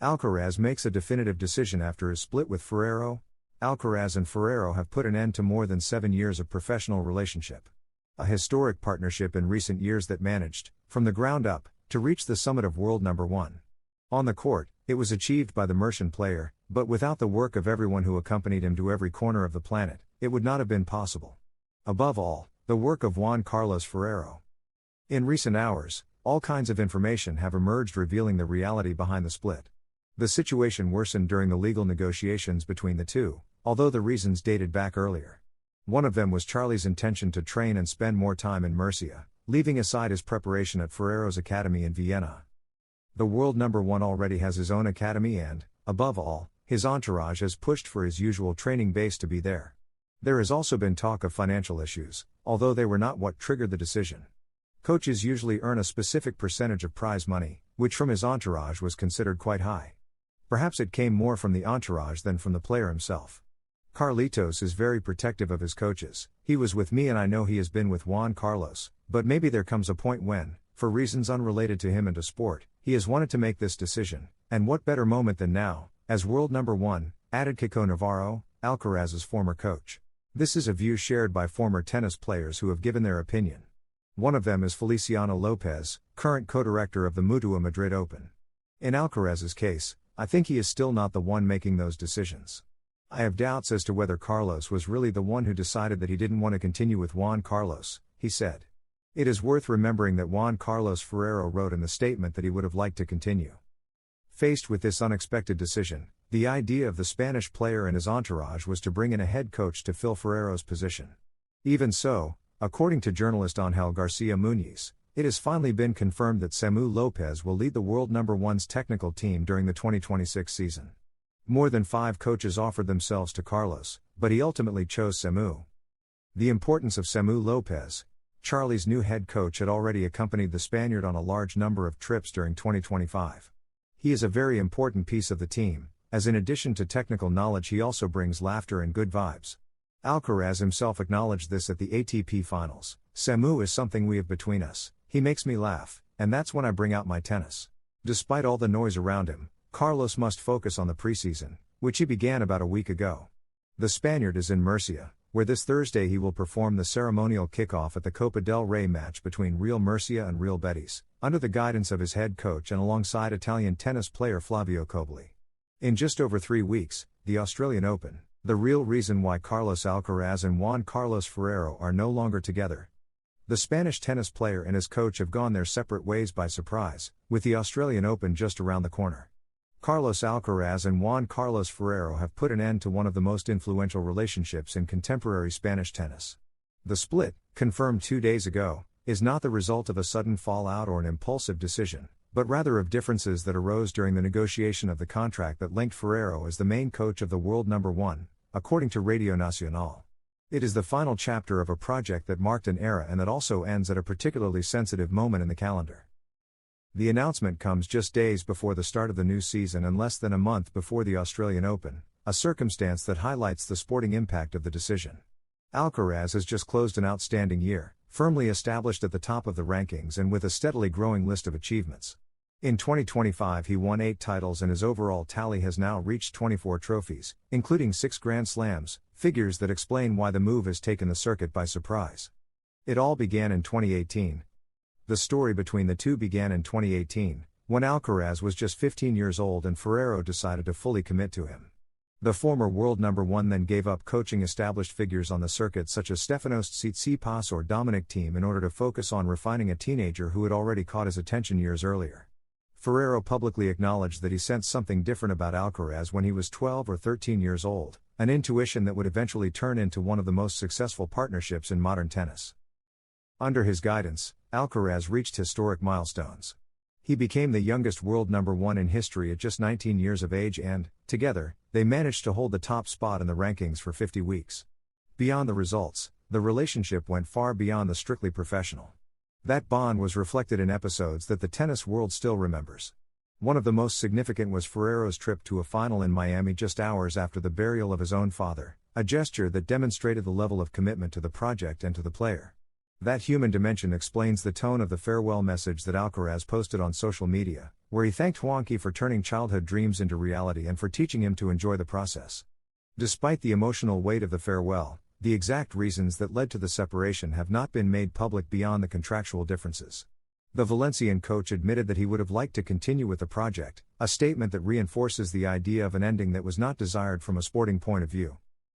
Alcaraz makes a definitive decision after his split with Ferrero. Alcaraz and Ferrero have put an end to more than 7 years of professional relationship. A historic partnership in recent years that managed, from the ground up, to reach the summit of world number one. On the court, it was achieved by the Mercian player, but without the work of everyone who accompanied him to every corner of the planet, it would not have been possible. Above all, the work of Juan Carlos Ferrero. In recent hours, all kinds of information have emerged revealing the reality behind the split. The situation worsened during the legal negotiations between the two, although the reasons dated back earlier. One of them was Charlie's intention to train and spend more time in Murcia, leaving aside his preparation at Ferrero's academy in Vienna. The world number one already has his own academy and, above all, his entourage has pushed for his usual training base to be there. There has also been talk of financial issues, although they were not what triggered the decision. Coaches usually earn a specific percentage of prize money, which from his entourage was considered quite high. Perhaps it came more from the entourage than from the player himself. Carlitos is very protective of his coaches. He was with me and I know he has been with Juan Carlos, but maybe there comes a point when, for reasons unrelated to him and to sport, he has wanted to make this decision, and what better moment than now, as world number one, added Kiko Navarro, Alcaraz's former coach. This is a view shared by former tennis players who have given their opinion. One of them is Feliciano Lopez, current co-director of the Mutua Madrid Open. In Alcaraz's case, I think he is still not the one making those decisions. I have doubts as to whether Carlos was really the one who decided that he didn't want to continue with Juan Carlos, he said. It is worth remembering that Juan Carlos Ferrero wrote in the statement that he would have liked to continue. Faced with this unexpected decision, the idea of the Spanish player and his entourage was to bring in a head coach to fill Ferrero's position. Even so, according to journalist Ángel García Muñiz, it has finally been confirmed that Samu Lopez will lead the world number one's technical team during the 2026 season. More than 5 coaches offered themselves to Carlos, but he ultimately chose Samu. The importance of Samu Lopez, Charlie's new head coach, had already accompanied the Spaniard on a large number of trips during 2025. He is a very important piece of the team, as in addition to technical knowledge he also brings laughter and good vibes. Alcaraz himself acknowledged this at the ATP finals. Samu is something we have between us. He makes me laugh, and that's when I bring out my tennis. Despite all the noise around him, Carlos must focus on the preseason, which he began about a week ago. The Spaniard is in Murcia, where this Thursday he will perform the ceremonial kickoff at the Copa del Rey match between Real Murcia and Real Betis, under the guidance of his head coach and alongside Italian tennis player Flavio Cobolli. In just over 3 weeks, the Australian Open, the real reason why Carlos Alcaraz and Juan Carlos Ferrero are no longer together. The Spanish tennis player and his coach have gone their separate ways by surprise, with the Australian Open just around the corner. Carlos Alcaraz and Juan Carlos Ferrero have put an end to one of the most influential relationships in contemporary Spanish tennis. The split, confirmed 2 days ago, is not the result of a sudden fallout or an impulsive decision, but rather of differences that arose during the negotiation of the contract that linked Ferrero as the main coach of the world number one, according to Radio Nacional. It is the final chapter of a project that marked an era and that also ends at a particularly sensitive moment in the calendar. The announcement comes just days before the start of the new season and less than a month before the Australian Open, a circumstance that highlights the sporting impact of the decision. Alcaraz has just closed an outstanding year, firmly established at the top of the rankings and with a steadily growing list of achievements. In 2025 he won 8 titles and his overall tally has now reached 24 trophies, including 6 Grand Slams, figures that explain why the move has taken the circuit by surprise. It all began in 2018. The story between the two began in 2018, when Alcaraz was just 15 years old and Ferrero decided to fully commit to him. The former world number one then gave up coaching established figures on the circuit such as Stefanos Tsitsipas or Dominic Thiem in order to focus on refining a teenager who had already caught his attention years earlier. Ferrero publicly acknowledged that he sensed something different about Alcaraz when he was 12 or 13 years old, an intuition that would eventually turn into one of the most successful partnerships in modern tennis. Under his guidance, Alcaraz reached historic milestones. He became the youngest world number one in history at just 19 years of age and, together, they managed to hold the top spot in the rankings for 50 weeks. Beyond the results, the relationship went far beyond the strictly professional. That bond was reflected in episodes that the tennis world still remembers. One of the most significant was Ferrero's trip to a final in Miami just hours after the burial of his own father, a gesture that demonstrated the level of commitment to the project and to the player. That human dimension explains the tone of the farewell message that Alcaraz posted on social media, where he thanked Juanqui for turning childhood dreams into reality and for teaching him to enjoy the process. Despite the emotional weight of the farewell, the exact reasons that led to the separation have not been made public beyond the contractual differences. The Valencian coach admitted that he would have liked to continue with the project, a statement that reinforces the idea of an ending that was not desired from a sporting point of view.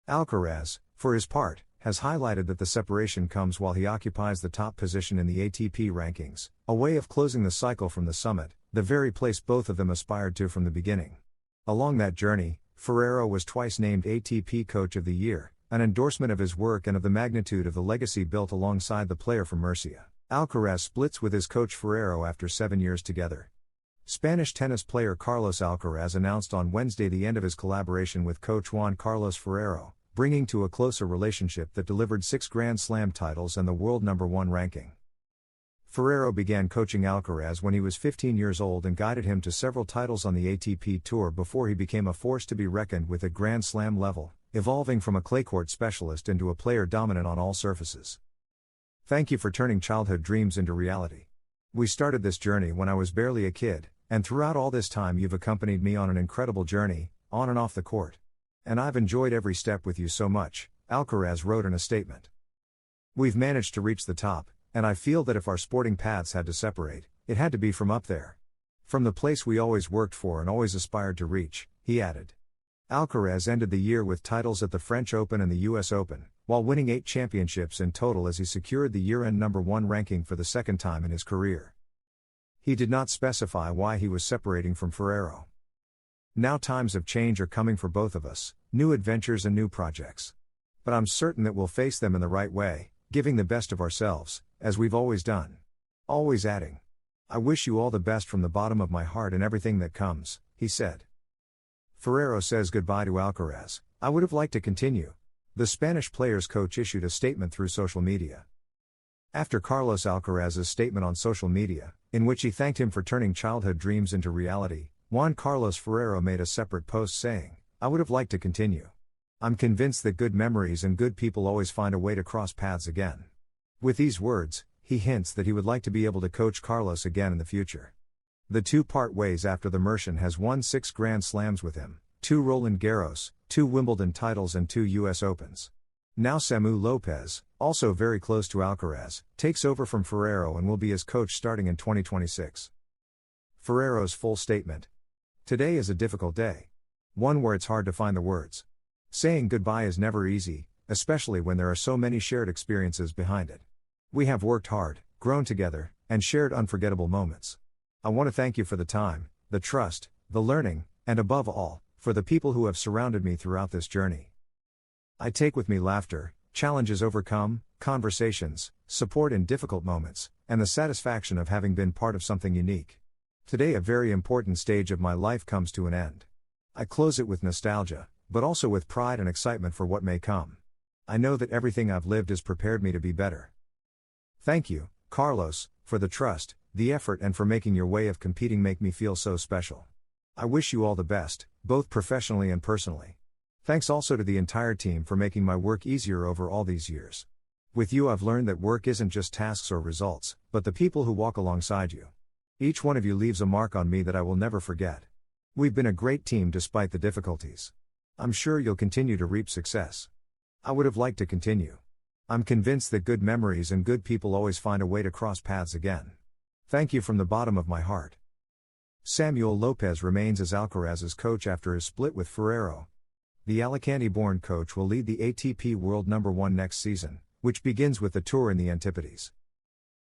Alcaraz, for his part, has highlighted that the separation comes while he occupies the top position in the ATP rankings, a way of closing the cycle from the summit, the very place both of them aspired to from the beginning. Along that journey, Ferrero was twice named ATP Coach of the Year, an endorsement of his work and of the magnitude of the legacy built alongside the player from Murcia. Alcaraz splits with his coach Ferrero after 7 years together. Spanish tennis player Carlos Alcaraz announced on Wednesday the end of his collaboration with coach Juan Carlos Ferrero, bringing to a closer relationship that delivered 6 Grand Slam titles and the world #1 ranking. Ferrero began coaching Alcaraz when he was 15 years old and guided him to several titles on the ATP Tour before he became a force to be reckoned with at Grand Slam level, evolving from a claycourt specialist into a player dominant on all surfaces. Thank you for turning childhood dreams into reality. We started this journey when I was barely a kid, and throughout all this time you've accompanied me on an incredible journey, on and off the court. And I've enjoyed every step with you so much, Alcaraz wrote in a statement. We've managed to reach the top, and I feel that if our sporting paths had to separate, it had to be from up there. From the place we always worked for and always aspired to reach, he added. Alcaraz ended the year with titles at the French Open and the US Open, while winning 8 championships in total as he secured the year-end #1 ranking for the second time in his career. He did not specify why he was separating from Ferrero. Now times of change are coming for both of us, new adventures and new projects. But I'm certain that we'll face them in the right way, giving the best of ourselves, as we've always done. Always adding, I wish you all the best from the bottom of my heart in everything that comes, he said. Ferrero says goodbye to Alcaraz. I would have liked to continue. The Spanish player's coach issued a statement through social media. After Carlos Alcaraz's statement on social media, in which he thanked him for turning childhood dreams into reality, Juan Carlos Ferrero made a separate post saying, I would have liked to continue. I'm convinced that good memories and good people always find a way to cross paths again. With these words, he hints that he would like to be able to coach Carlos again in the future. The two part ways after the Mercian has won 6 Grand Slams with him, 2 Roland Garros, 2 Wimbledon titles and 2 US Opens. Now Samu Lopez, also very close to Alcaraz, takes over from Ferrero and will be his coach starting in 2026. Ferrero's full statement. Today is a difficult day. One where it's hard to find the words. Saying goodbye is never easy, especially when there are so many shared experiences behind it. We have worked hard, grown together, and shared unforgettable moments. I want to thank you for the time, the trust, the learning, and above all, for the people who have surrounded me throughout this journey. I take with me laughter, challenges overcome, conversations, support in difficult moments, and the satisfaction of having been part of something unique. Today a very important stage of my life comes to an end. I close it with nostalgia, but also with pride and excitement for what may come. I know that everything I've lived has prepared me to be better. Thank you, Carlos, for the trust, the effort and for making your way of competing make me feel so special. I wish you all the best, both professionally and personally. Thanks also to the entire team for making my work easier over all these years. With you I've learned that work isn't just tasks or results, but the people who walk alongside you. Each one of you leaves a mark on me that I will never forget. We've been a great team despite the difficulties. I'm sure you'll continue to reap success. I would have liked to continue. I'm convinced that good memories and good people always find a way to cross paths again. Thank you from the bottom of my heart. Samuel Lopez remains as Alcaraz's coach after his split with Ferrero. The Alicante-born coach will lead the ATP World #1 next season, which begins with the tour in the Antipodes.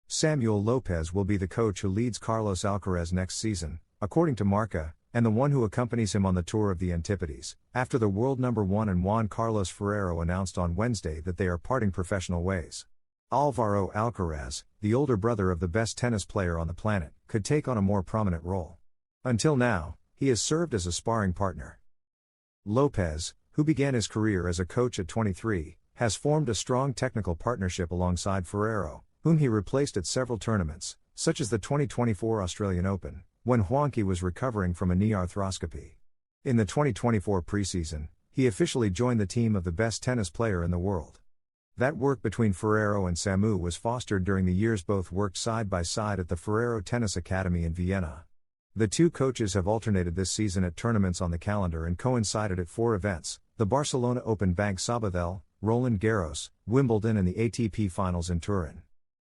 Samuel Lopez will be the coach who leads Carlos Alcaraz next season, according to Marca, and the one who accompanies him on the tour of the Antipodes, after the World #1 and Juan Carlos Ferrero announced on Wednesday that they are parting professional ways. Álvaro Alcaraz, the older brother of the best tennis player on the planet, could take on a more prominent role. Until now, he has served as a sparring partner. Lopez, who began his career as a coach at 23, has formed a strong technical partnership alongside Ferrero, whom he replaced at several tournaments, such as the 2024 Australian Open, when Juanqui was recovering from a knee arthroscopy. In the 2024 preseason, he officially joined the team of the best tennis player in the world. That work between Ferrero and Samu was fostered during the years both worked side by side at the Ferrero Tennis Academy in Vienna. The two coaches have alternated this season at tournaments on the calendar and coincided at 4 events: the Barcelona Open, Bank Sabadell, Roland Garros, Wimbledon and the ATP Finals in Turin.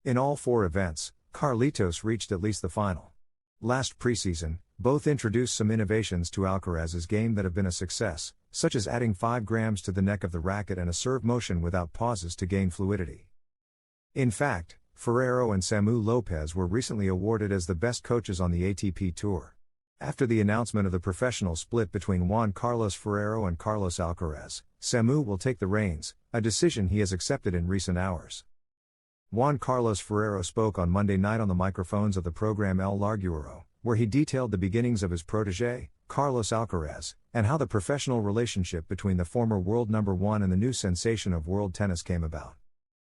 In all 4 events, Carlitos reached at least the final. Last preseason, both introduced some innovations to Alcaraz's game that have been a success, such as adding 5 grams to the neck of the racket and a serve motion without pauses to gain fluidity. In fact, Ferrero and Samu Lopez were recently awarded as the best coaches on the ATP Tour. After the announcement of the professional split between Juan Carlos Ferrero and Carlos Alcaraz, Samu will take the reins, a decision he has accepted in recent hours. Juan Carlos Ferrero spoke on Monday night on the microphones of the program El Larguero, where he detailed the beginnings of his protégé, Carlos Alcaraz, and how the professional relationship between the former world number 1 and the new sensation of world tennis came about.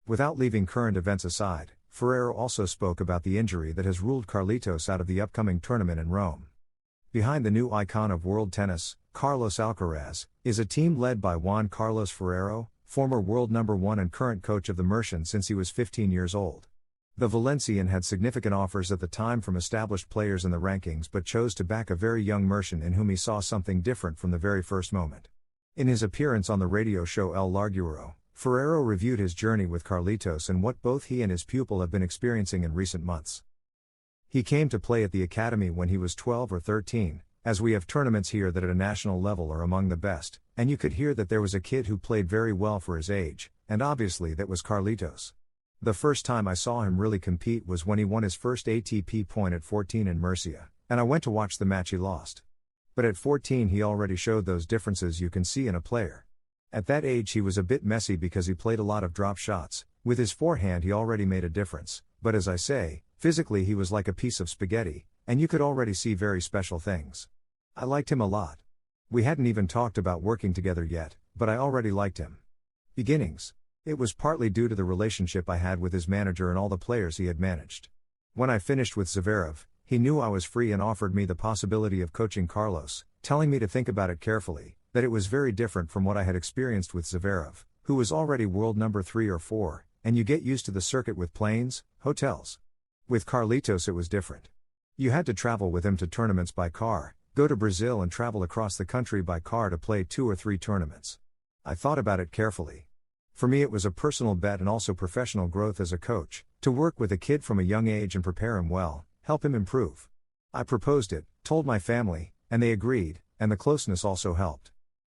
Without leaving current events aside, Ferrero also spoke about the injury that has ruled Carlitos out of the upcoming tournament in Rome. Behind the new icon of world tennis, Carlos Alcaraz, is a team led by Juan Carlos Ferrero, former world number 1 and current coach of the Mercian since he was 15 years old. The Valencian had significant offers at the time from established players in the rankings but chose to back a very young Mercian in whom he saw something different from the very first moment. In his appearance on the radio show El Larguero, Ferrero reviewed his journey with Carlitos and what both he and his pupil have been experiencing in recent months. He came to play at the academy when he was 12 or 13, as we have tournaments here that at a national level are among the best, and you could hear that there was a kid who played very well for his age, and obviously that was Carlitos. The first time I saw him really compete was when he won his first ATP point at 14 in Murcia, and I went to watch the match he lost. But at 14 he already showed those differences you can see in a player. At that age he was a bit messy because he played a lot of drop shots. With his forehand he already made a difference, but as I say, physically he was like a piece of spaghetti, and you could already see very special things. I liked him a lot. We hadn't even talked about working together yet, but I already liked him. Beginnings. It was partly due to the relationship I had with his manager and all the players he had managed. When I finished with Zverev, he knew I was free and offered me the possibility of coaching Carlos, telling me to think about it carefully, that it was very different from what I had experienced with Zverev, who was already world number 3 or 4, and you get used to the circuit with planes, hotels. With Carlitos it was different. You had to travel with him to tournaments by car, go to Brazil and travel across the country by car to play 2 or 3 tournaments. I thought about it carefully. For me it was a personal bet and also professional growth as a coach, to work with a kid from a young age and prepare him well, help him improve. I proposed it, told my family, and they agreed, and the closeness also helped.